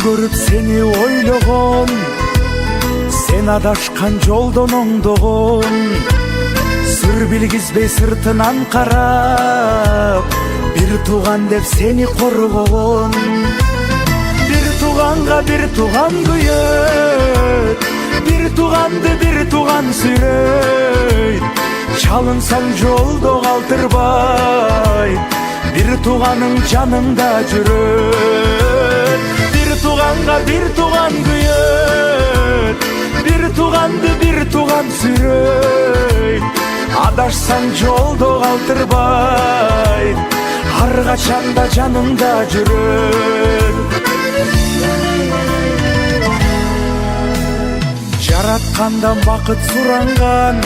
көрүп сени ойлогон, сен адашкан жолдон оңдогон. Сыр билгизбей сыртынан карап, бир тууган деп сени коргогон. Бир тууганга бир тууган күйөт, бир тууганды бир тууган сүйрөйт. Чалынсаң жолдо калтырбай, бир тууганың жаныңда жүрөт. Бир тууганга бир тууган күйөт, бир тууганды бир тууган сүйрөйт. Адашсаң жолдо калтырбай, ар качанда жаныңда жүрөт. Жараткандан бакыт суранган,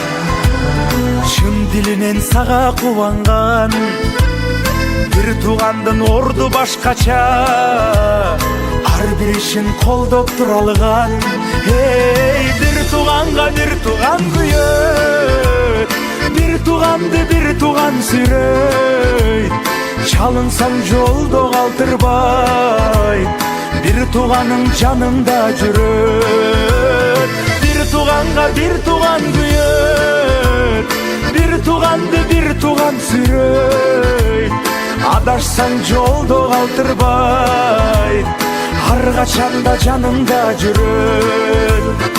чын дилинен сага кубанган. Бир туугандын орду башкача, ар бир ишин колдоп тура алган. Эй, бир тууганга бир тууган күйөт, бир тууганды бир тууган сүйрөйт. Чалынсаң жолдо калтырбай, бир тууганың жаныңда жүрөт. Бир тууганга бир тууган күйөт, бир тууганды бир тууган сүйрөйт. Адашсаң жолдо калтырбай, ар качанда жаныңда жүрөт.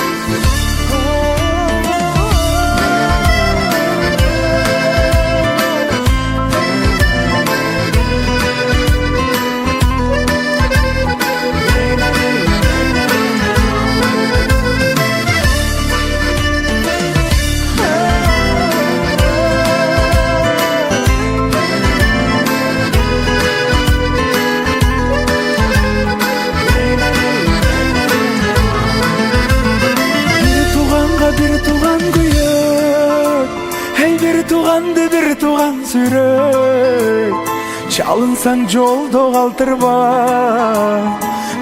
Бир тууган сүйрөйт. Чалынсаң жолдо калтырбай,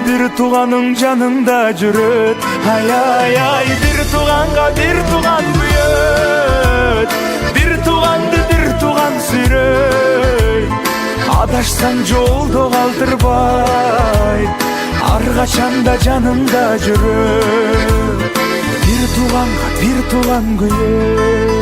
бир тууганың жаныңда жүрөт. Ай ай ай, бир тууганга бир тууган күйөт, бир тууганды бир тууган сүйрөйт. Адашсаң жолдо калтырбай, ар качанда жаныңда жүрөт. Бир тууганга бир тууган күйөт.